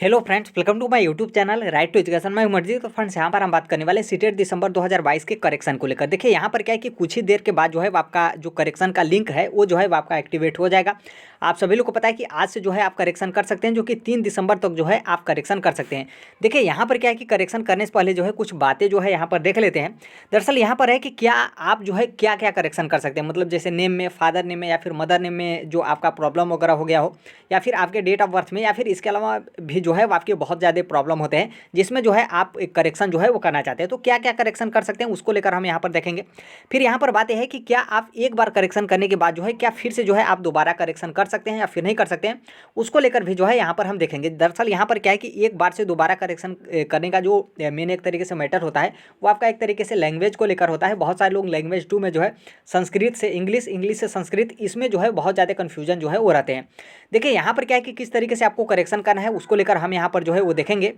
Hello friends, welcome to my YouTube channel right to education. मैं उमर जी। तो friends, यहाँ पर हम बात करने वाले सीटेट दिसंबर 2022 के करेक्शन को लेकर। देखिए यहाँ पर क्या है कि कुछ ही देर के बाद जो है आपका जो करेक्शन का लिंक है वो जो है आपका एक्टिवेट हो जाएगा। आप सभी लोग को पता है कि आज से जो है आप करेक्शन कर सकते हैं, जो कि 3 दिसंबर तक जो है आप करेक्शन कर सकते हैं। देखिए यहाँ पर क्या है कि करेक्शन करने से पहले जो है कुछ बातें जो है यहाँ पर देख लेते हैं। दरअसल यहाँ पर है कि क्या आप जो है क्या क्या करेक्शन कर सकते हैं, मतलब जैसे नेम में, फादर नेम में या फिर मदर नेम में जो आपका प्रॉब्लम वगैरह हो गया हो, या फिर आपके डेट ऑफ बर्थ में, या फिर इसके अलावा भी जो है आपके बहुत ज़्यादा प्रॉब्लम होते हैं जिसमें जो है आप एक करेक्शन जो है वो करना चाहते हैं। तो क्या क्या करेक्शन कर सकते हैं उसको लेकर हम यहाँ पर देखेंगे। फिर यहाँ पर बात यह है कि क्या आप एक बार करेक्शन करने के बाद जो है क्या फिर से जो है आप दोबारा करेक्शन कर सकते हैं या फिर नहीं कर सकते हैं, उसको लेकर भी जो है यहाँ पर हम देखेंगे। दरअसल यहाँ पर क्या है कि एक बार से दोबारा करेक्शन करने का जो मेन एक तरीके से मैटर होता है वो आपका एक तरीके से लैंग्वेज को लेकर होता है। बहुत सारे लोग लैंग्वेज 2 में जो है संस्कृत से इंग्लिश, इंग्लिश से संस्कृत, इसमें जो है बहुत ज़्यादा कन्फ्यूजन जो है वो रहते हैं। देखिए यहाँ पर क्या है कि किस तरीके से आपको करेक्शन करना है उसको लेकर हम यहाँ पर जो है वो देखेंगे।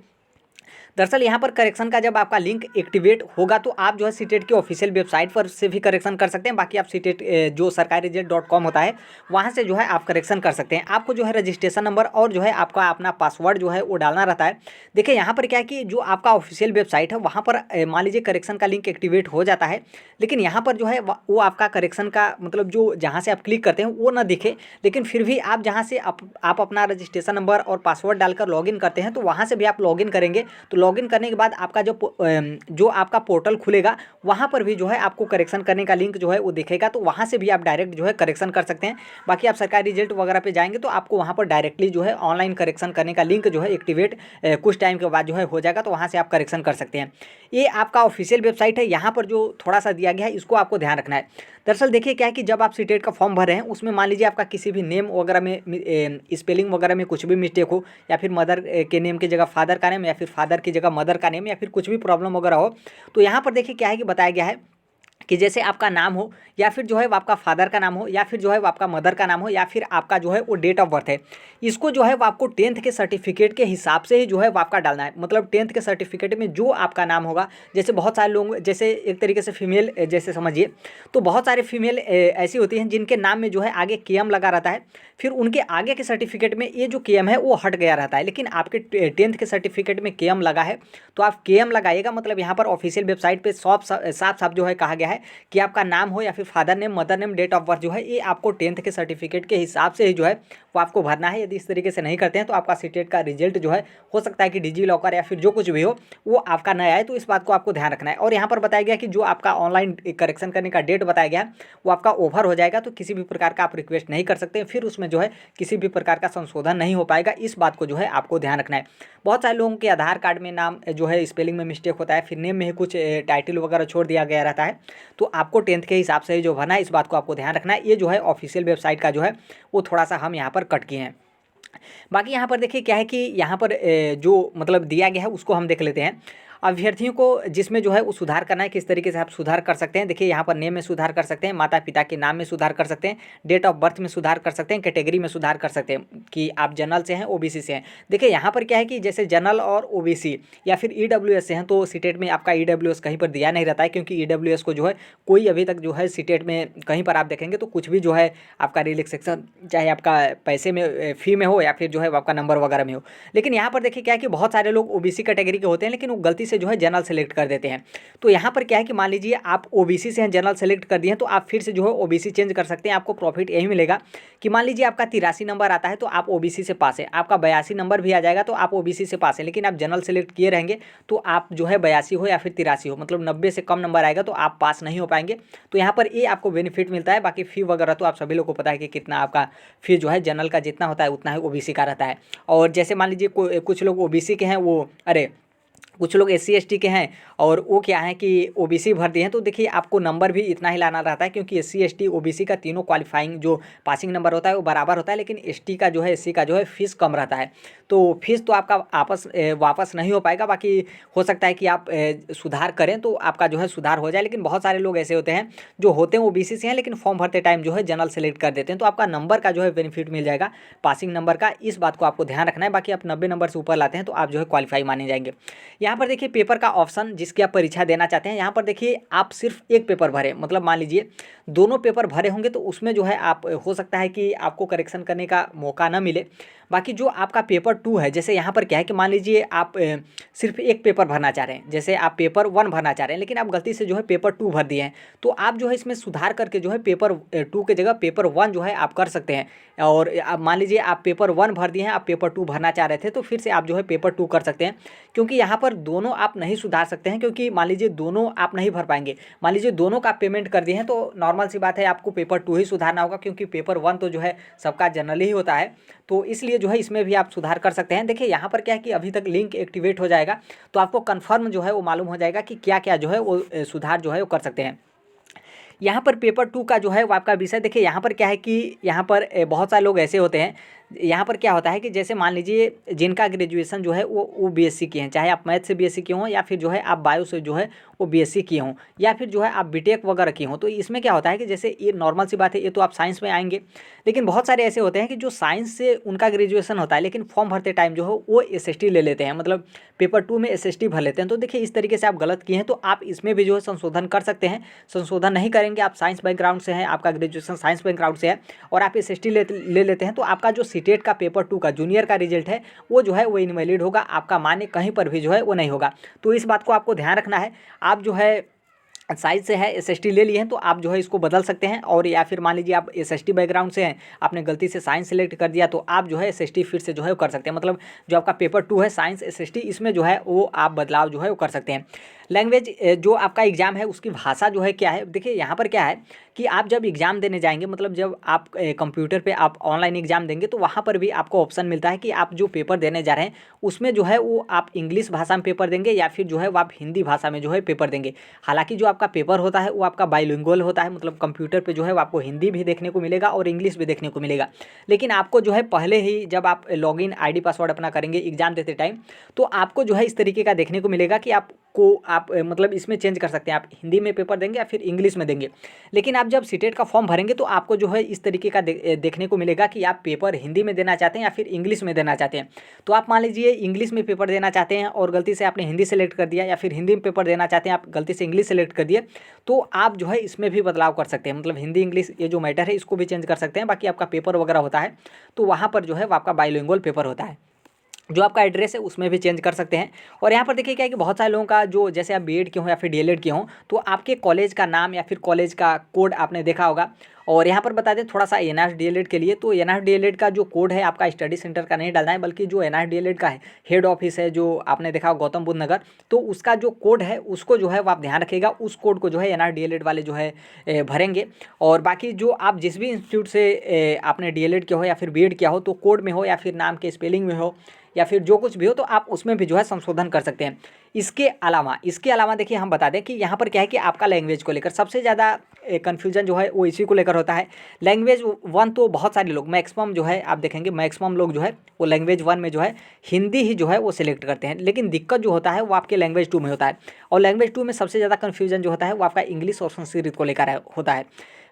दरअसल यहाँ पर करेक्शन का जब आपका लिंक एक्टिवेट होगा तो आप जो है सीटेट की ऑफिशियल वेबसाइट पर से भी करेक्शन कर सकते हैं। बाकी आप सीटेट जो sarkari-result.com होता है वहाँ से जो है आप करेक्शन कर सकते हैं। आपको जो है रजिस्ट्रेशन नंबर और जो है आपका अपना पासवर्ड जो है वो डालना रहता है। देखिए यहाँ पर क्या है कि जो आपका ऑफिशियल वेबसाइट है वहाँ पर मान लीजिए करेक्शन का लिंक एक्टिवेट हो जाता है, लेकिन यहाँ पर जो है वो आपका करेक्शन का मतलब जो जहाँ से आप क्लिक करते हैं वो ना दिखे, लेकिन फिर भी आप जहाँ से आप अपना रजिस्ट्रेशन नंबर और पासवर्ड डालकर लॉगिन करते हैं तो वहाँ से भी आप लॉगिन करेंगे। तो लॉगिन करने के बाद आपका जो आपका पोर्टल खुलेगा वहाँ पर भी जो है आपको करेक्शन करने का लिंक जो है वो दिखेगा, तो वहाँ से भी आप डायरेक्ट जो है करेक्शन कर सकते हैं। बाकी आप सरकारी रिजल्ट वगैरह पे जाएंगे तो आपको वहाँ पर डायरेक्टली जो है ऑनलाइन करेक्शन करने का लिंक जो है एक्टिवेट कुछ टाइम के बाद जो है हो जाएगा, तो वहाँ से आप करेक्शन कर सकते हैं। ये आपका ऑफिशियल वेबसाइट है। यहाँ पर जो थोड़ा सा दिया गया है इसको आपको ध्यान रखना है। दरअसल देखिए क्या है कि जब आप सीटेट का फॉर्म भर रहे हैं उसमें मान लीजिए आपका किसी भी नेम वगैरह में स्पेलिंग वगैरह में कुछ भी मिस्टेक हो, या फिर मदर के नेम की जगह फादर का नेम, या फिर फादर की जगह मदर का नेम, या फिर कुछ भी प्रॉब्लम वगैरह हो, तो यहाँ पर देखिए क्या है कि बताया गया है कि जैसे आपका नाम हो, या फिर जो है वो आपका फादर का नाम हो, या फिर जो है वो आपका मदर का नाम हो, या फिर आपका जो है वो डेट ऑफ बर्थ है, इसको जो है वो आपको 10th के सर्टिफिकेट के हिसाब से ही जो है वो आपका डालना है। मतलब 10th के सर्टिफिकेट में जो आपका नाम होगा, जैसे बहुत सारे लोग, जैसे एक तरीके से फीमेल जैसे समझिए, तो बहुत सारे फीमेल ऐसी होती हैं जिनके नाम में जो है आगे KM लगा रहता है, फिर उनके आगे के सर्टिफिकेट में ये जो KM है वो हट गया रहता है, लेकिन आपके 10th के सर्टिफिकेट में KM लगा है तो आप KM लगाइएगा। मतलब यहाँ पर ऑफिशियल वेबसाइट पे साफ साफ जो है कहा गया है कि आपका नाम हो या फिर father name, mother name, date of birth जो है ये आपको 10th के सर्टिफिकेट के हिसाब से ही जो है वो आपको भरना है। यदि इस तरीके से नहीं करते हैं तो आपका सीटेट का रिजल्ट जो है हो सकता है कि डिजी लॉकर या फिर जो कुछ भी हो वो आपका नया आए, तो इस बात को आपको ध्यान रखना है। और यहाँ पर बताया गया कि जो आपका ऑनलाइन करेक्शन करने का डेट बताया गया है वो आपका ओवर हो जाएगा, तो किसी भी प्रकार का आप रिक्वेस्ट नहीं कर सकते, फिर उसमें जो है किसी भी प्रकार का संशोधन नहीं हो पाएगा। इस बात को जो है आपको ध्यान रखना है। बहुत सारे लोगों के आधार कार्ड में नाम जो है स्पेलिंग में मिस्टेक होता है, फिर नेम में ही कुछ टाइटल वगैरह छोड़ दिया गया रहता है, तो आपको 10th के हिसाब से ही जो भरना है, इस बात को आपको ध्यान रखना है। ये जो है ऑफिशियल वेबसाइट का जो है वो थोड़ा सा हम यहाँ पर कट किए हैं। बाकी यहाँ पर देखिए क्या है कि यहाँ पर जो मतलब दिया गया है उसको हम देख लेते हैं। अभ्यर्थियों को जिसमें जो है वो सुधार करना है, किस तरीके से आप सुधार कर सकते हैं। देखिए यहाँ पर नेम में सुधार कर सकते हैं, माता पिता के नाम में सुधार कर सकते हैं, डेट ऑफ बर्थ में सुधार कर सकते हैं, कैटेगरी में सुधार कर सकते हैं कि आप जनरल से हैं OBC से हैं। देखिए यहाँ पर क्या है कि जैसे जनरल और OBC या फिर EWS से हैं तो सीटेट में आपका EWS कहीं पर दिया नहीं रहता है, क्योंकि EWS को जो है कोई अभी तक जो है सीटेट में कहीं पर आप देखेंगे तो कुछ भी जो है आपका रिलैक्सेशन चाहे आपका पैसे में फ़ी में हो या फिर जो है आपका नंबर वगैरह में हो। लेकिन यहाँ पर देखिए क्या है कि बहुत सारे लोग OBC कैटेगरी के होते हैं लेकिन वो गलती से जो है जनरल सेलेक्ट कर देते हैं। तो यहाँ पर क्या है कि मान लीजिए आप OBC से हैं, जनरल सेलेक्ट कर दिए हैं, तो आप फिर से जो है OBC चेंज कर सकते हैं। आपको प्रॉफिट यही मिलेगा कि मान लीजिए आपका 83 नंबर आता है तो आप OBC से पास है, आपका 82 नंबर भी आ जाएगा तो आप OBC से पास है, लेकिन आप जनरल सेलेक्ट किए रहेंगे तो आप जो है 82 हो या फिर 83 हो, मतलब 90 से कम नंबर आएगा तो आप पास नहीं हो पाएंगे। तो यहाँ पर ये आपको बेनिफिट मिलता है। बाकी फ़ी वगैरह तो आप सभी लोग को पता है कि कितना आपका फ़ी जो है जनरल का जितना होता है उतना ही OBC का रहता है। और जैसे मान लीजिए कुछ लोग OBC के हैं, वो कुछ लोग SC ST के हैं और वो क्या है कि OBC भर दिए हैं, तो देखिए आपको नंबर भी इतना ही लाना रहता है, क्योंकि SC ST OBC का तीनों क्वालिफाइंग जो पासिंग नंबर होता है वो बराबर होता है, लेकिन ST का जो है SC का जो है फीस कम रहता है, तो फीस तो आपका वापस नहीं हो पाएगा। बाकी हो सकता है कि आप सुधार करें तो आपका जो है सुधार हो जाए, लेकिन बहुत सारे लोग ऐसे होते हैं जो होते हैं OBC से हैं लेकिन फॉर्म भरते टाइम जो है जनरल सेलेक्ट कर देते हैं, तो आपका नंबर का जो है बेनिफिट मिल जाएगा पासिंग नंबर का। इस बात को आपको ध्यान रखना है। बाकी आप 90 नंबर से ऊपर लाते हैं तो आप जो है क्वालिफाई माने जाएंगे। यहाँ पर देखिए पेपर का ऑप्शन जिसकी आप परीक्षा देना चाहते हैं, यहाँ पर देखिए आप सिर्फ एक पेपर भरें, मतलब मान लीजिए दोनों पेपर भरे होंगे तो उसमें जो है आप हो सकता है कि आपको करेक्शन करने का मौका ना मिले। बाकी जो आपका पेपर 2 है, जैसे यहाँ पर क्या है कि मान लीजिए आप सिर्फ एक पेपर भरना चाह रहे हैं, जैसे आप पेपर 1 भरना चाह रहे हैं लेकिन आप गलती से जो है पेपर 2 भर दिए हैं, तो आप जो है इसमें सुधार करके जो है पेपर 2 की जगह पेपर 1 जो है आप कर सकते हैं। और अब मान लीजिए आप पेपर 1 भर दिए हैं, आप पेपर 2 भरना चाह रहे थे, तो फिर से आप जो है पेपर 2 कर सकते हैं, क्योंकि यहाँ पर दोनों आप नहीं सुधार सकते हैं, क्योंकि मान लीजिए दोनों आप नहीं भर पाएंगे। मान लीजिए दोनों का पेमेंट कर दिए हैं तो नॉर्मल सी बात है आपको पेपर 2 ही सुधारना होगा, क्योंकि पेपर 1 तो जो है सबका जनरली ही होता है, तो इसलिए जो है इसमें भी आप सुधार कर सकते हैं। देखिए यहाँ पर क्या है कि अभी तक लिंक एक्टिवेट हो जाएगा तो आपको कन्फर्म जो है वो मालूम हो जाएगा कि क्या क्या जो है वो सुधार जो है वो कर सकते हैं। यहाँ पर पेपर 2 का जो है वो आपका विषय, देखिए यहाँ पर क्या है कि यहाँ पर बहुत सारे लोग ऐसे होते हैं, यहाँ पर क्या होता है कि जैसे मान लीजिए जिनका ग्रेजुएशन जो है वो बीएससी किए हैं, चाहे आप मैथ से बीएससी किए हों या फिर जो है आप बायो से जो है वो बीएससी किए हों या फिर जो है आप बीटेक वगैरह किए हों, तो इसमें क्या होता है कि जैसे ये नॉर्मल सी बात है, ये तो आप साइंस में आएंगे, लेकिन बहुत सारे ऐसे होते हैं कि जो साइंस से उनका ग्रेजुएशन होता है लेकिन फॉर्म भरते टाइम जो है वो एसएसटी ले लेते हैं, मतलब पेपर 2 में एसएसटी भर लेते हैं। तो देखिए इस तरीके से आप गलत किए हैं, तो आप इसमें भी जो है संशोधन कर सकते हैं। संशोधन नहीं करेंगे, आप साइंस बैकग्राउंड से हैं, आपका ग्रेजुएशन साइंस बैकग्राउंड से है और आप एसएसटी ले लेते हैं, तो आपका जो सीटेट का पेपर 2 का जूनियर का रिजल्ट है वो जो है वो इनवैलिड होगा, आपका मान्य कहीं पर भी जो है वो नहीं होगा। तो इस बात को आपको ध्यान रखना है। आप जो है साइंस से है, एसएसटी ले लिए हैं, तो आप जो है इसको बदल सकते हैं। और या फिर मान लीजिए आप एसएसटी बैकग्राउंड से हैं, आपने गलती से साइंस सेलेक्ट कर दिया, तो आप जो है एसएसटी फिर से जो है वो कर सकते हैं। मतलब जो आपका पेपर 2 है साइंस एसएसटी, इसमें जो है वो आप बदलाव जो है वो कर सकते हैं। लैंग्वेज जो आपका एग्ज़ाम है उसकी भाषा जो है क्या है, देखिए यहाँ पर क्या है कि आप जब एग्ज़ाम देने जाएंगे, मतलब जब आप कंप्यूटर पे आप ऑनलाइन एग्ज़ाम देंगे, तो वहाँ पर भी आपको ऑप्शन मिलता है कि आप जो पेपर देने जा रहे हैं उसमें जो है वो आप इंग्लिश भाषा में पेपर देंगे या फिर जो है वो आप हिंदी भाषा में जो है पेपर देंगे। हालांकि जो आपका पेपर होता है वो आपका बाइलिंगुअल होता है, मतलब कंप्यूटर पे जो है वो आपको हिंदी भी देखने को मिलेगा और इंग्लिश भी देखने को मिलेगा। लेकिन आपको जो है पहले ही जब आप लॉगिन आईडी पासवर्ड अपना करेंगे एग्ज़ाम देते टाइम, तो आपको जो है इस तरीके का देखने को मिलेगा कि आप मतलब इसमें चेंज कर सकते हैं, आप हिंदी में पेपर देंगे या फिर इंग्लिश में देंगे। लेकिन आप जब सीटेट का फॉर्म भरेंगे तो आपको जो है इस तरीके का देखने को मिलेगा कि आप पेपर हिंदी में देना चाहते हैं या फिर इंग्लिश में देना चाहते हैं। तो आप मान लीजिए इंग्लिश में पेपर देना चाहते हैं और गलती से आपने हिंदी सेलेक्ट कर दिया, या फिर हिंदी में पेपर देना चाहते हैं आप गलती से इंग्लिश सेलेक्ट कर दिए, तो आप जो है इसमें भी बदलाव कर सकते हैं। मतलब हिंदी इंग्लिश ये जो मैटर है इसको भी चेंज कर सकते हैं। बाकी आपका पेपर वगैरह होता है तो वहाँ पर जो है वो आपका बाइलिंगुअल पेपर होता है। जो आपका एड्रेस है उसमें भी चेंज कर सकते हैं। और यहाँ पर देखिए क्या है कि बहुत सारे लोगों का जो जैसे आप बीएड किए हों या फिर डीएलएड किए हों, तो आपके कॉलेज का नाम या फिर कॉलेज का कोड आपने देखा होगा। और यहाँ पर बता दें थोड़ा सा एनआरएस डीएलएड के लिए, तो एनआरएस डीएलएड का जो कोड है आपका स्टडी सेंटर का नहीं डालना है, बल्कि जो एनआरएस डीएलएड का है हेड ऑफिस है जो आपने देखा हो गौतम बुद्ध नगर, तो उसका जो कोड है उसको जो है वो आप ध्यान रखिएगा, उस कोड को जो है एनआरएस डीएलएड वाले जो है भरेंगे। और बाकी जो आप जिस भी इंस्टीट्यूट से आपने डीएलएड किया हो या फिर बीएड किया हो, तो कोड में हो या फिर नाम के स्पेलिंग में हो या फिर जो कुछ भी हो, तो आप उसमें भी जो है संशोधन कर सकते हैं। इसके अलावा देखिए हम बता दें कि यहाँ पर क्या है कि आपका लैंग्वेज को लेकर सबसे ज़्यादा कन्फ्यूजन जो है वो इसी को लेकर होता है। लैंग्वेज 1 तो बहुत सारे लोग मैक्सिमम जो है आप देखेंगे मैक्सिमम लोग जो है वो लैंग्वेज 1 में जो है हिंदी ही जो है वो सिलेक्ट करते हैं, लेकिन दिक्कत जो होता है वो आपके लैंग्वेज 2 में होता है। और लैंग्वेज 2 में सबसे ज़्यादा कन्फ्यूजन जो होता है वो आपका इंग्लिश और संस्कृत को लेकर होता है।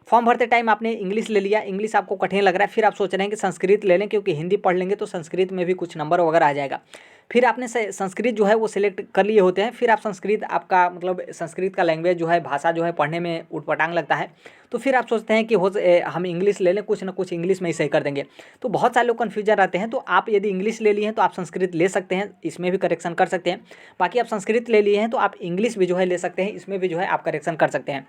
फॉर्म भरते टाइम आपने इंग्लिश ले लिया, इंग्लिश आपको कठिन लग रहा है, फिर आप सोच रहे हैं कि संस्कृत ले लें क्योंकि हिंदी पढ़ लेंगे तो संस्कृत में भी कुछ नंबर वगैरह आ जाएगा। फिर आपने संस्कृत जो है वो सिलेक्ट कर लिए होते हैं, फिर आप संस्कृत आपका मतलब संस्कृत का लैंग्वेज जो है भाषा जो है पढ़ने में उटपटांग लगता है, तो फिर आप सोचते हैं कि हम इंग्लिश ले लें, कुछ ना कुछ इंग्लिश में ही सही कर देंगे। तो बहुत सारे लोग कन्फ्यूजन रहते हैं। तो आप यदि इंग्लिश ले लिए हैं तो आप संस्कृत ले सकते हैं, इसमें भी करेक्शन कर सकते हैं। बाकी आप संस्कृत ले लिए हैं तो आप इंग्लिश भी जो है ले सकते हैं, इसमें भी जो है आप करेक्शन कर सकते हैं।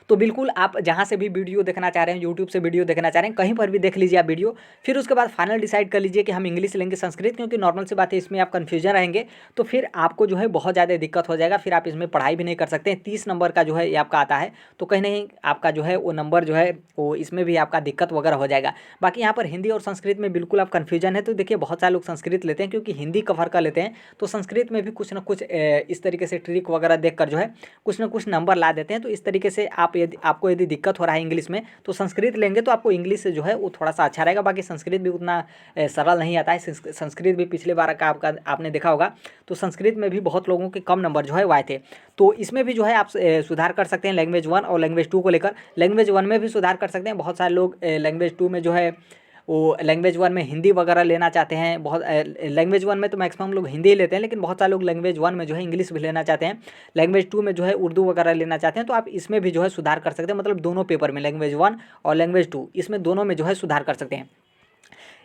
तो बिल्कुल आप जहाँ से भी वीडियो देखना चाह रहे हैं, यूट्यूब से वीडियो देखना चाह रहे हैं, कहीं पर भी देख लीजिए आप वीडियो, फिर उसके बाद फाइनल डिसाइड कर लीजिए कि हम इंग्लिश लेंगे संस्कृत, क्योंकि नॉर्मल सी बात है इसमें आप कन्फ्यूजन रहेंगे तो फिर आपको जो है बहुत ज़्यादा दिक्कत हो जाएगा, फिर आप इसमें पढ़ाई भी नहीं कर सकते हैं। 30 नंबर का जो है ये आपका आता है, तो कहीं नहीं आपका जो है वो नंबर जो है वो इसमें भी आपका दिक्कत वगैरह हो जाएगा। बाकी यहाँ पर हिंदी और संस्कृत में बिल्कुल आप कन्फ्यूजन है, तो देखिए बहुत सारे लोग संस्कृत लेते हैं क्योंकि हिंदी कवर कर लेते हैं, तो संस्कृत में भी कुछ ना कुछ इस तरीके से ट्रिक वगैरह देख कर जो है कुछ ना कुछ नंबर ला देते हैं। तो इस तरीके से आपको यदि दिक्कत हो रहा है इंग्लिश में तो संस्कृत लेंगे तो आपको इंग्लिश से जो है वो थोड़ा सा अच्छा रहेगा। बाकी संस्कृत भी उतना सरल नहीं आता है, संस्कृत भी पिछले बार का आपने देखा होगा, तो संस्कृत में भी बहुत लोगों के कम नंबर जो है वो आए थे। तो इसमें भी जो है आप सुधार कर सकते हैं लैंग्वेज 1 और लैंग्वेज 2 को लेकर। लैंग्वेज 1 में भी सुधार कर सकते हैं, बहुत सारे लोग लैंग्वेज 2 में जो है वो लैंग्वेज 1 में हिंदी वगैरह लेना चाहते हैं। बहुत लैंग्वेज 1 में तो मैक्सिमम लोग हिंदी ही लेते हैं, लेकिन बहुत सारे लोग लैंग्वेज 1 में जो है इंग्लिश भी लेना चाहते हैं, लैंग्वेज 2 में जो है उर्दू वगैरह लेना चाहते हैं। तो आप इसमें भी जो है सुधार कर सकते हैं, मतलब दोनों पेपर में लैंग्वेज 1 और लैंग्वेज 2 इसमें दोनों में जो है सुधार कर सकते हैं।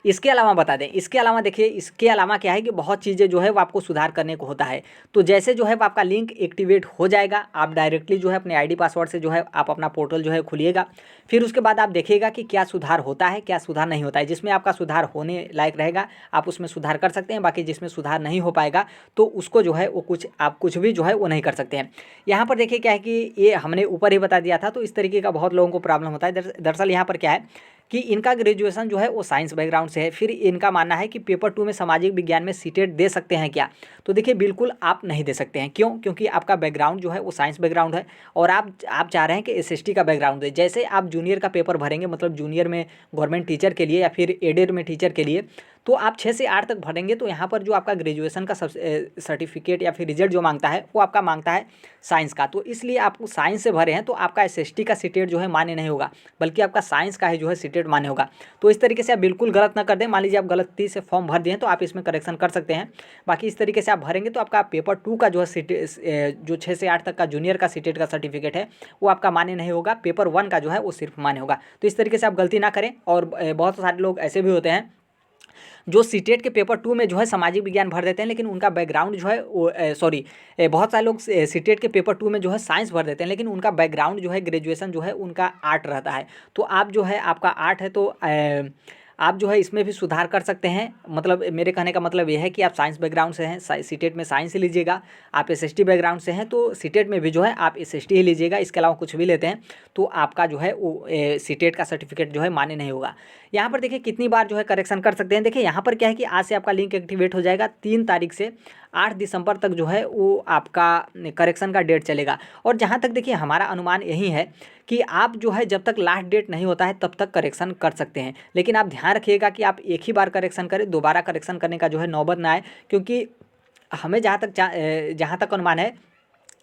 इसके अलावा बता दें, इसके अलावा देखिए, इसके अलावा क्या है कि बहुत चीज़ें जो है वो आपको सुधार करने को होता है। तो जैसे जो है वो आपका लिंक एक्टिवेट हो जाएगा, आप डायरेक्टली जो है अपने आईडी पासवर्ड से जो है आप अपना पोर्टल जो है खोलिएगा। फिर उसके बाद आप देखिएगा कि क्या सुधार होता है, क्या सुधार नहीं होता है। जिसमें आपका सुधार होने लायक रहेगा आप उसमें सुधार कर सकते हैं, बाकी जिसमें सुधार नहीं हो पाएगा तो उसको जो है वो कुछ भी जो है वो नहीं कर सकते हैं। यहाँ पर देखिए क्या है कि ये हमने ऊपर ही बता दिया था, तो इस तरीके का बहुत लोगों को प्रॉब्लम होता है। दरअसल यहाँ पर क्या है कि इनका ग्रेजुएशन जो है वो साइंस बैकग्राउंड से है। फिर इनका मानना है कि पेपर 2 में सामाजिक विज्ञान में सीटेट दे सकते हैं क्या? तो देखिए बिल्कुल आप नहीं दे सकते हैं। क्यों? क्योंकि आपका बैकग्राउंड जो है वो साइंस बैकग्राउंड है और आप चाह रहे हैं कि एसएसटी का बैकग्राउंड है। जैसे आप जूनियर का पेपर भरेंगे, मतलब जूनियर में गवर्नमेंट टीचर के लिए या फिर एडेड में टीचर के लिए, तो आप 6 से 8 तक भरेंगे तो यहाँ पर जो आपका ग्रेजुएशन का सर्टिफिकेट या फिर रिजल्ट जो मांगता है वो आपका मांगता है साइंस का। तो इसलिए आप साइंस से भरे हैं तो आपका एसएसटी का सीटेट जो है मान्य नहीं होगा, बल्कि आपका साइंस का ही जो है सीटेट मान्य होगा। तो इस तरीके से आप बिल्कुल गलत ना कर दें। मान लीजिए आप गलती से फॉर्म भर दिए हैं तो आप इसमें करेक्शन कर सकते हैं। बाकी इस तरीके से आप भरेंगे तो आपका पेपर 2 का जो है जो 6 से 8 तक का जूनियर का सीटेट का सर्टिफिकेट है वो आपका मान्य नहीं होगा। पेपर 1 का जो है वो सिर्फ मान्य होगा। तो इस तरीके से आप गलती ना करें। और बहुत सारे लोग ऐसे भी होते हैं जो सीटेट के पेपर 2 में जो है सामाजिक विज्ञान भर देते हैं, लेकिन उनका बैकग्राउंड जो है वो बहुत सारे लोग सीटेट के पेपर 2 में जो है साइंस भर देते हैं, लेकिन उनका बैकग्राउंड जो है ग्रेजुएशन जो है उनका आर्ट रहता है। तो आप जो है आपका आर्ट है तो आप जो है इसमें भी सुधार कर सकते हैं। मतलब मेरे कहने का मतलब ये है कि आप साइंस बैकग्राउंड से हैं, सीटेट में साइंस ही लीजिएगा। आप एसएसटी बैकग्राउंड से हैं तो सीटेट में भी जो है आप एसएसटी ही लीजिएगा। इसके अलावा कुछ भी लेते हैं तो आपका जो है वो सीटेट का सर्टिफिकेट जो है मान्य नहीं होगा। यहाँ पर देखिए कितनी बार जो है करेक्शन कर सकते हैं। देखिए यहाँ पर क्या है कि आज से आपका लिंक एक्टिवेट हो जाएगा, 3 तारीख से 8 दिसंबर तक जो है वो आपका करेक्शन का डेट चलेगा। और जहाँ तक देखिए हमारा अनुमान यही है कि आप जो है जब तक लास्ट डेट नहीं होता है तब तक करेक्शन कर सकते हैं। लेकिन आप ध्यान रखिएगा कि आप एक ही बार करेक्शन करें, दोबारा करेक्शन करने का जो है नौबत ना आए। क्योंकि हमें जहाँ तक अनुमान है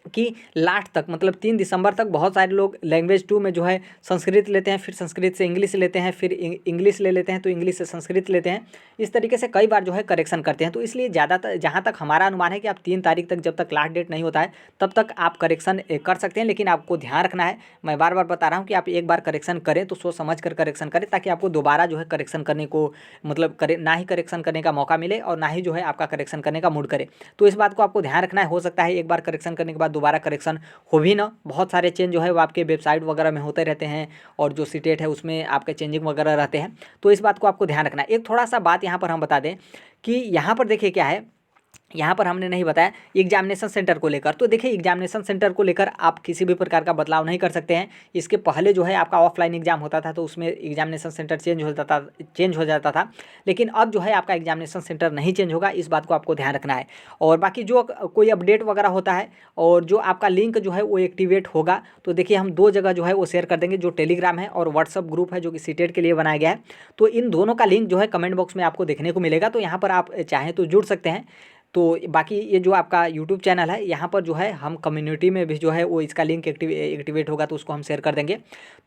कि लास्ट तक, मतलब 3 दिसंबर तक बहुत सारे लोग लैंग्वेज 2 में जो है संस्कृत लेते हैं, फिर संस्कृत से इंग्लिश लेते हैं, फिर इंग्लिश ले लेते हैं तो इंग्लिश से संस्कृत लेते हैं। इस तरीके से कई बार जो है करेक्शन करते हैं। तो इसलिए ज़्यादातर जहाँ तक हमारा अनुमान है कि आप 3 तारीख तक, जब तक लास्ट डेट नहीं होता है तब तक आप करेक्शन कर सकते हैं। लेकिन आपको ध्यान रखना है, मैं बार बार बता रहा हूँ कि आप एक बार करेक्शन करें तो सोच समझ कर करेक्शन करें, ताकि आपको दोबारा जो है करेक्शन करने को मतलब ना ही करेक्शन करने का मौका मिले और ना ही जो है आपका करेक्शन करने का मूड करे। तो इस बात को आपको ध्यान रखना है। हो सकता है एक बार करेक्शन करने के बाद दोबारा करेक्शन हो भी ना। बहुत सारे चेंज जो है वो आपके वेबसाइट वगैरह में होते रहते हैं और जो सीटेट है उसमें आपके चेंजिंग वगैरह रहते हैं। तो इस बात को आपको ध्यान रखना है। एक थोड़ा सा बात यहाँ पर हम बता दें कि यहाँ पर देखिए क्या है, यहाँ पर हमने नहीं बताया एग्जामिनेशन सेंटर को लेकर। तो देखिए एग्जामिनेशन सेंटर को लेकर आप किसी भी प्रकार का बदलाव नहीं कर सकते हैं। इसके पहले जो है आपका ऑफलाइन एग्जाम होता था तो उसमें एग्जामिनेशन सेंटर चेंज हो जाता था, लेकिन अब जो है आपका एग्जामिनेशन सेंटर नहीं चेंज होगा। इस बात को आपको ध्यान रखना है। और बाकी जो कोई अपडेट वगैरह होता है और जो आपका लिंक जो है वो एक्टिवेट होगा तो देखिए हम 2 जगह जो है वो शेयर कर देंगे, जो टेलीग्राम है और व्हाट्सअप ग्रुप है जो कि सीटेट के लिए बनाया गया है। तो इन दोनों का लिंक जो है कमेंट बॉक्स में आपको देखने को मिलेगा। तो यहाँ पर आप चाहें तो जुड़ सकते हैं। तो बाकी ये जो आपका यूट्यूब चैनल है यहाँ पर जो है हम कम्युनिटी में भी जो है वो इसका लिंक एक्टिवेट होगा तो उसको हम शेयर कर देंगे।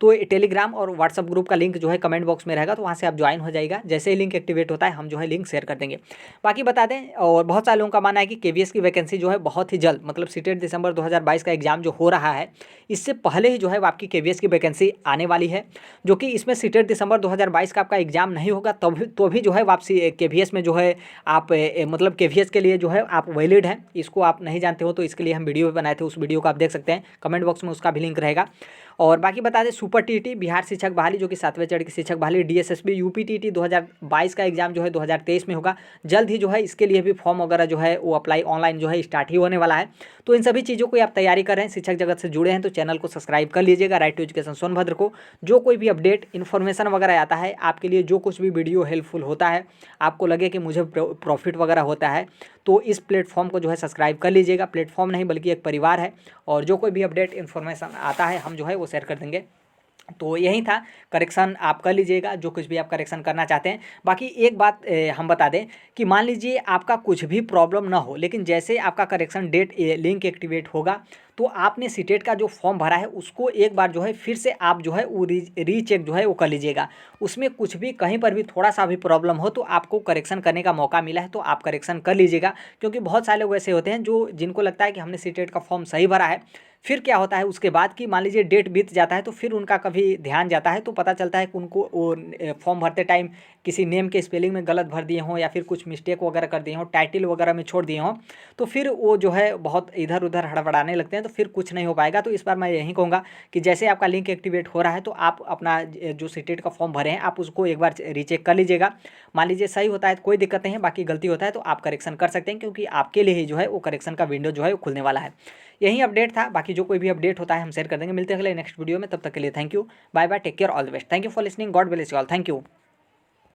तो टेलीग्राम और व्हाट्सअप ग्रुप का लिंक जो है कमेंट बॉक्स में रहेगा, तो वहाँ से आप ज्वाइन हो जाएगा। जैसे ही लिंक एक्टिवेट होता है हम जो है लिंक शेयर कर देंगे। बाकी बता दें, और बहुत सारे लोगों का मानना है कि केवीएस की वैकेंसी जो है बहुत ही जल्द, मतलब सीटेट दिसंबर 2022 का एग्जाम जो हो रहा है इससे पहले ही जो है आपकी केवीएस की वैकेंसी आने वाली है। जो कि इसमें सीटेट दिसंबर 2022 का आपका एग्जाम नहीं होगा तो भी जो है वापसी केवीएस में जो है आप मतलब केवीएस के लिए जो है आप वैलिड हैं। इसको आप नहीं जानते हो तो इसके लिए हम वीडियो बनाए थे, उस वीडियो को आप देख सकते हैं। कमेंट बॉक्स में उसका भी लिंक रहेगा। और बाकी बता दें सुपर टीटी बिहार शिक्षक बहाली जो कि 7वें चरण की शिक्षक बहाली डीएसएसबी यूपीटीटी 2022 का एग्जाम जो है 2023 में होगा। जल्द ही जो है इसके लिए भी फॉर्म वगैरह जो है वो अप्लाई ऑनलाइन जो है स्टार्ट ही होने वाला है। तो इन सभी चीज़ों को आप तैयारी कर रहे हैं, शिक्षक जगत से जुड़े हैं तो चैनल को सब्सक्राइब कर लीजिएगा राइट टू एजुकेशन सोनभद्र को। जो कोई भी अपडेट इन्फॉर्मेशन वगैरह आता है आपके लिए, जो कुछ भी वीडियो हेल्पफुल होता है, आपको लगे कि मुझे प्रॉफिट वगैरह होता है तो इस प्लेटफॉर्म को जो है सब्सक्राइब कर लीजिएगा। प्लेटफॉर्म नहीं बल्कि एक परिवार है और जो कोई भी अपडेट इन्फॉर्मेशन आता है हम जो है वो शेयर कर देंगे। तो यही था, करेक्शन आप कर लीजिएगा जो कुछ भी आप करेक्शन करना चाहते हैं। बाकी एक बात हम बता दें कि मान लीजिए आपका कुछ भी प्रॉब्लम ना हो, लेकिन जैसे आपका करेक्शन डेट लिंक एक्टिवेट होगा तो आपने सीटेट का जो फॉर्म भरा है उसको एक बार जो है फिर से आप जो है वो रीचेक जो है वो कर लीजिएगा। उसमें कुछ भी कहीं पर भी थोड़ा सा भी प्रॉब्लम हो तो आपको करेक्शन करने का मौका मिला है तो आप करेक्शन कर लीजिएगा। क्योंकि बहुत सारे लोग ऐसे होते हैं जिनको लगता है कि हमने सीटेट का फॉर्म सही भरा है, फिर क्या होता है उसके बाद कि मान लीजिए डेट बीत जाता है तो फिर उनका कभी ध्यान जाता है तो पता चलता है कि उनको वो फॉर्म भरते टाइम किसी नेम के स्पेलिंग में गलत भर दिए हों या फिर कुछ मिस्टेक वगैरह कर दिए हों, टाइटल वगैरह में छोड़ दिए हों, तो फिर वो जो है बहुत इधर उधर हड़बड़ाने लगते हैं, तो फिर कुछ नहीं हो पाएगा। तो इस बार मैं यही कहूँगा कि जैसे आपका लिंक एक्टिवेट हो रहा है तो आप अपना जो सीटेट का फॉर्म भरे हैं आप उसको एक बार रीचेक कर लीजिएगा। मान लीजिए सही होता है तो कोई दिक्कत नहीं है, बाकी गलती होता है तो आप करेक्शन कर सकते हैं, क्योंकि आपके लिए ही जो है वो करेक्शन का विंडो जो है वो खुलने वाला है। यही अपडेट था, बाकी जो कोई भी अपडेट होता है हम शेयर कर देंगे। मिलते हैं अगले नेक्स्ट वीडियो में, तब तक के लिए thank you, bye bye, take care, all the best, thank you for listening, God bless you all, thank you.